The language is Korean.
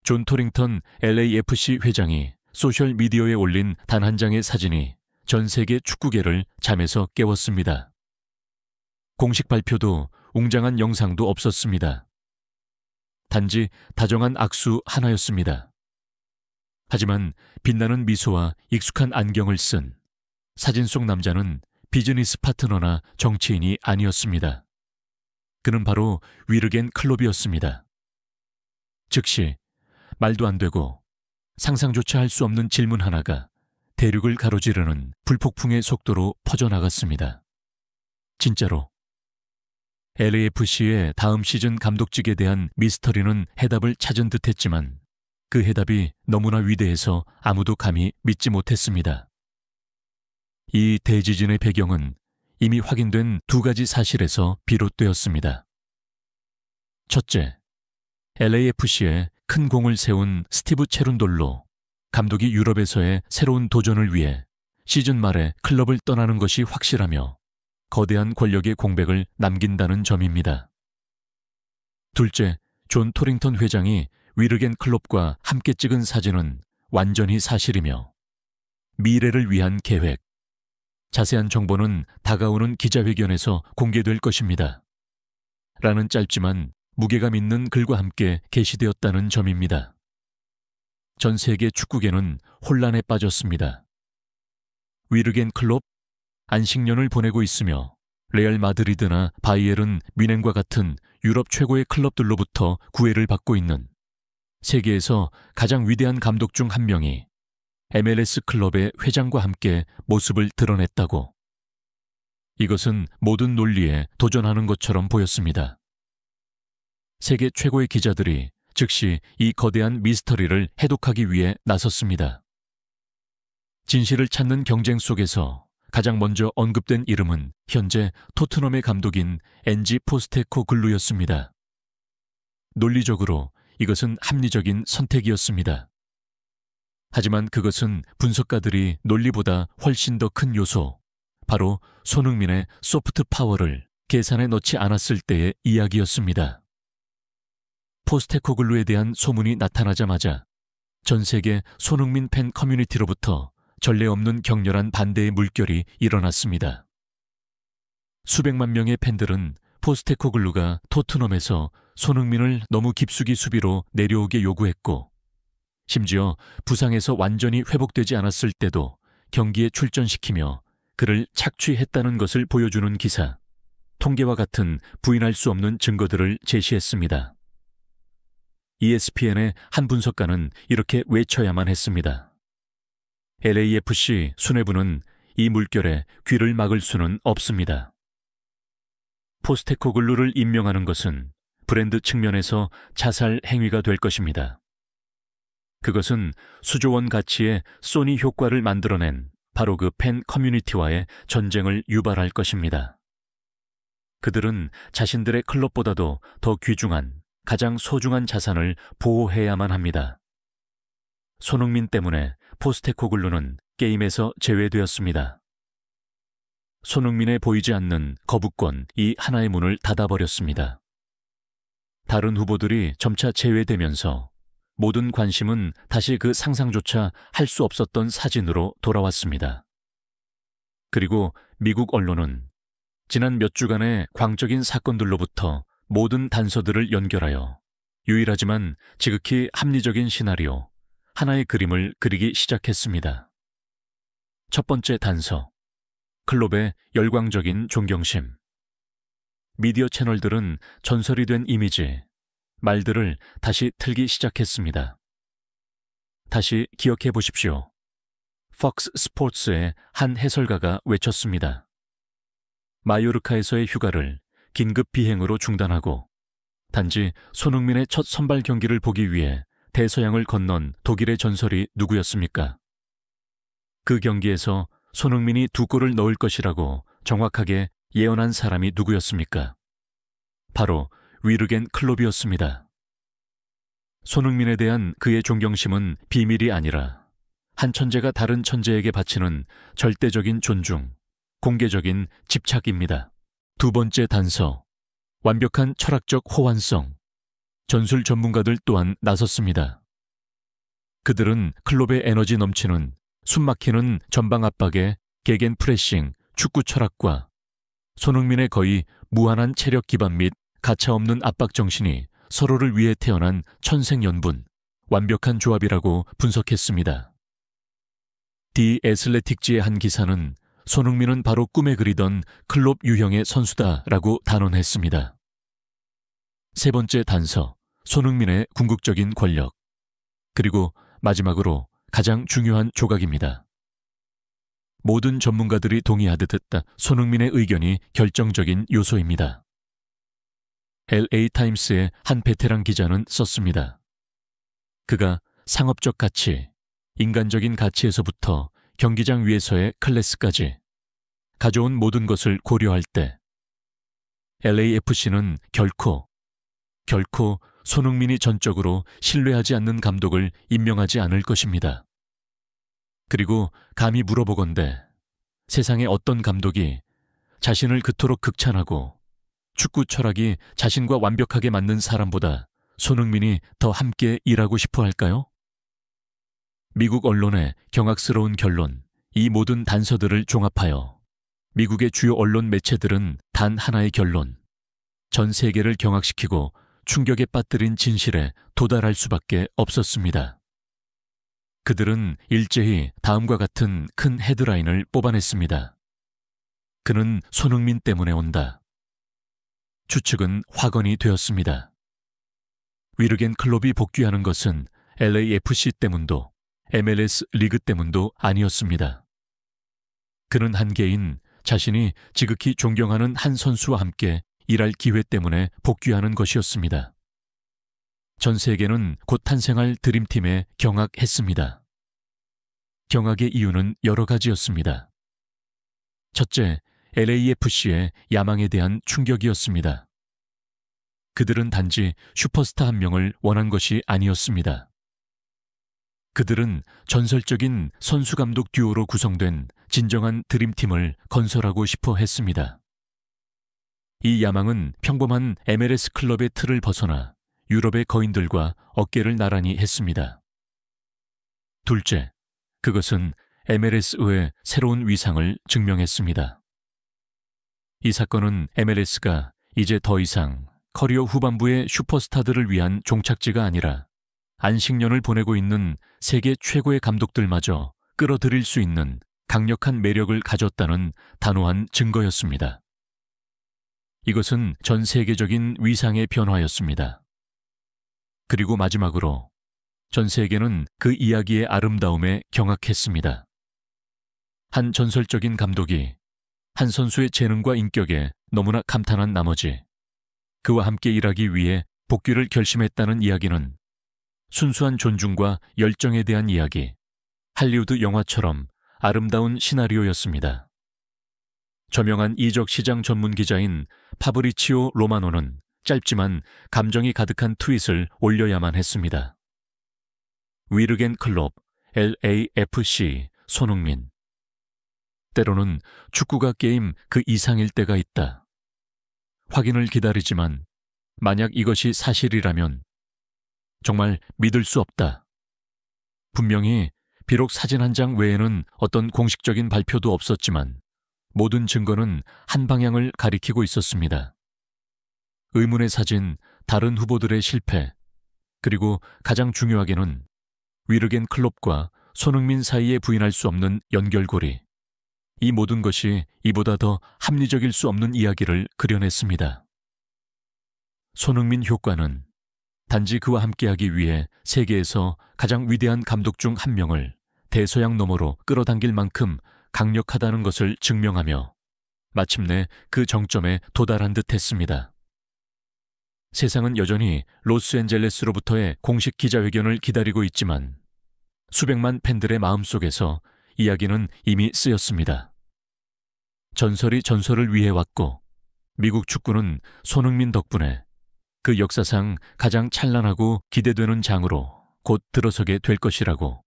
존 토링턴 LAFC 회장이 소셜미디어에 올린 단 한 장의 사진이 전 세계 축구계를 잠에서 깨웠습니다. 공식 발표도 웅장한 영상도 없었습니다. 단지 다정한 악수 하나였습니다. 하지만 빛나는 미소와 익숙한 안경을 쓴 사진 속 남자는 비즈니스 파트너나 정치인이 아니었습니다. 그는 바로 위르겐 클롭이었습니다. 즉시 말도 안 되고 상상조차 할 수 없는 질문 하나가 대륙을 가로지르는 불폭풍의 속도로 퍼져나갔습니다. 진짜로 LAFC의 다음 시즌 감독직에 대한 미스터리는 해답을 찾은 듯했지만 그 해답이 너무나 위대해서 아무도 감히 믿지 못했습니다. 이 대지진의 배경은 이미 확인된 두 가지 사실에서 비롯되었습니다. 첫째, LAFC에 큰 공을 세운 스티브 체룬돌로 감독이 유럽에서의 새로운 도전을 위해 시즌 말에 클럽을 떠나는 것이 확실하며 거대한 권력의 공백을 남긴다는 점입니다. 둘째, 존 토링턴 회장이 위르겐 클롭과 함께 찍은 사진은 완전히 사실이며 미래를 위한 계획, 자세한 정보는 다가오는 기자회견에서 공개될 것입니다. 라는 짧지만 무게감 있는 글과 함께 게시되었다는 점입니다. 전 세계 축구계는 혼란에 빠졌습니다. 위르겐 클롭, 안식년을 보내고 있으며 레알 마드리드나 바이에른 뮌헨과 같은 유럽 최고의 클럽들로부터 구애를 받고 있는 세계에서 가장 위대한 감독 중 한 명이 MLS 클럽의 회장과 함께 모습을 드러냈다고. 이것은 모든 논리에 도전하는 것처럼 보였습니다. 세계 최고의 기자들이 즉시 이 거대한 미스터리를 해독하기 위해 나섰습니다. 진실을 찾는 경쟁 속에서 가장 먼저 언급된 이름은 현재 토트넘의 감독인 엔지 포스테코글루였습니다. 논리적으로 이것은 합리적인 선택이었습니다. 하지만 그것은 분석가들이 논리보다 훨씬 더 큰 요소, 바로 손흥민의 소프트 파워를 계산에 넣지 않았을 때의 이야기였습니다. 포스테코글루에 대한 소문이 나타나자마자 전 세계 손흥민 팬 커뮤니티로부터 전례 없는 격렬한 반대의 물결이 일어났습니다. 수백만 명의 팬들은 포스테코글루가 토트넘에서 손흥민을 너무 깊숙이 수비로 내려오게 요구했고, 심지어 부상에서 완전히 회복되지 않았을 때도 경기에 출전시키며 그를 착취했다는 것을 보여주는 기사, 통계와 같은 부인할 수 없는 증거들을 제시했습니다. ESPN의 한 분석가는 이렇게 외쳐야만 했습니다. LAFC 수뇌부는 이 물결에 귀를 막을 수는 없습니다. 포스테코글루를 임명하는 것은 브랜드 측면에서 자살 행위가 될 것입니다. 그것은 수조원 가치의 소니 효과를 만들어낸 바로 그 팬 커뮤니티와의 전쟁을 유발할 것입니다. 그들은 자신들의 클럽보다도 더 귀중한 가장 소중한 자산을 보호해야만 합니다. 손흥민 때문에 포스테코글루는 게임에서 제외되었습니다. 손흥민에 보이지 않는 거부권 이 하나의 문을 닫아버렸습니다. 다른 후보들이 점차 제외되면서 모든 관심은 다시 그 상상조차 할 수 없었던 사진으로 돌아왔습니다. 그리고 미국 언론은 지난 몇 주간의 광적인 사건들로부터 모든 단서들을 연결하여 유일하지만 지극히 합리적인 시나리오, 하나의 그림을 그리기 시작했습니다. 첫 번째 단서, 클롭의 열광적인 존경심. 미디어 채널들은 전설이 된 이미지, 말들을 다시 틀기 시작했습니다. 다시 기억해 보십시오. 폭스 스포츠의 한 해설가가 외쳤습니다. 마요르카에서의 휴가를 긴급 비행으로 중단하고 단지 손흥민의 첫 선발 경기를 보기 위해 대서양을 건넌 독일의 전설이 누구였습니까? 그 경기에서 손흥민이 2골을 넣을 것이라고 정확하게 예언한 사람이 누구였습니까? 바로 위르겐 클롭이었습니다. 손흥민에 대한 그의 존경심은 비밀이 아니라 한 천재가 다른 천재에게 바치는 절대적인 존중, 공개적인 집착입니다. 두 번째 단서, 완벽한 철학적 호환성. 전술 전문가들 또한 나섰습니다. 그들은 클롭의 에너지 넘치는 숨막히는 전방 압박에 개겐 프레싱, 축구 철학과 손흥민의 거의 무한한 체력 기반 및 가차없는 압박 정신이 서로를 위해 태어난 천생연분, 완벽한 조합이라고 분석했습니다. 디 애슬레틱지의 한 기사는 손흥민은 바로 꿈에 그리던 클롭 유형의 선수다라고 단언했습니다. 세 번째 단서, 손흥민의 궁극적인 권력. 그리고 마지막으로 가장 중요한 조각입니다. 모든 전문가들이 동의하듯 손흥민의 의견이 결정적인 요소입니다. LA타임스의 한 베테랑 기자는 썼습니다. 그가 상업적 가치, 인간적인 가치에서부터 경기장 위에서의 클래스까지 가져온 모든 것을 고려할 때 LAFC는 결코 손흥민이 전적으로 신뢰하지 않는 감독을 임명하지 않을 것입니다. 그리고 감히 물어보건대 세상의 어떤 감독이 자신을 그토록 극찬하고 축구 철학이 자신과 완벽하게 맞는 사람보다 손흥민이 더 함께 일하고 싶어 할까요? 미국 언론의 경악스러운 결론, 이 모든 단서들을 종합하여 미국의 주요 언론 매체들은 단 하나의 결론, 전 세계를 경악시키고 충격에 빠뜨린 진실에 도달할 수밖에 없었습니다. 그들은 일제히 다음과 같은 큰 헤드라인을 뽑아냈습니다. 그는 손흥민 때문에 온다. 추측은 확언이 되었습니다. 위르겐 클롭이 복귀하는 것은 LAFC 때문도 MLS 리그 때문도 아니었습니다. 그는 한 개인 자신이 지극히 존경하는 한 선수와 함께 일할 기회 때문에 복귀하는 것이었습니다. 전 세계는 곧 탄생할 드림팀에 경악했습니다. 경악의 이유는 여러 가지였습니다. 첫째, LAFC의 야망에 대한 충격이었습니다. 그들은 단지 슈퍼스타 한 명을 원한 것이 아니었습니다. 그들은 전설적인 선수-감독 듀오로 구성된 진정한 드림팀을 건설하고 싶어 했습니다. 이 야망은 평범한 MLS 클럽의 틀을 벗어나 유럽의 거인들과 어깨를 나란히 했습니다. 둘째, 그것은 MLS의 새로운 위상을 증명했습니다. 이 사건은 MLS가 이제 더 이상 커리어 후반부의 슈퍼스타들을 위한 종착지가 아니라 안식년을 보내고 있는 세계 최고의 감독들마저 끌어들일 수 있는 강력한 매력을 가졌다는 단호한 증거였습니다. 이것은 전 세계적인 위상의 변화였습니다. 그리고 마지막으로 전 세계는 그 이야기의 아름다움에 경악했습니다. 한 전설적인 감독이 한 선수의 재능과 인격에 너무나 감탄한 나머지 그와 함께 일하기 위해 복귀를 결심했다는 이야기는 순수한 존중과 열정에 대한 이야기, 할리우드 영화처럼 아름다운 시나리오였습니다. 저명한 이적 시장 전문 기자인 파브리치오 로마노는 짧지만 감정이 가득한 트윗을 올려야만 했습니다. 위르겐 클롭, LAFC, 손흥민. 때로는 축구가 게임 그 이상일 때가 있다. 확인을 기다리지만 만약 이것이 사실이라면 정말 믿을 수 없다. 분명히 비록 사진 한 장 외에는 어떤 공식적인 발표도 없었지만 모든 증거는 한 방향을 가리키고 있었습니다. 의문의 사진, 다른 후보들의 실패, 그리고 가장 중요하게는 위르겐 클롭과 손흥민 사이에 부인할 수 없는 연결고리. 이 모든 것이 이보다 더 합리적일 수 없는 이야기를 그려냈습니다. 손흥민 효과는 단지 그와 함께하기 위해 세계에서 가장 위대한 감독 중 한 명을 대서양 너머로 끌어당길 만큼 강력하다는 것을 증명하며 마침내 그 정점에 도달한 듯 했습니다. 세상은 여전히 로스앤젤레스로부터의 공식 기자회견을 기다리고 있지만 수백만 팬들의 마음속에서 이야기는 이미 쓰였습니다. 전설이 전설을 위해 왔고 미국 축구는 손흥민 덕분에 그 역사상 가장 찬란하고 기대되는 장으로 곧 들어서게 될 것이라고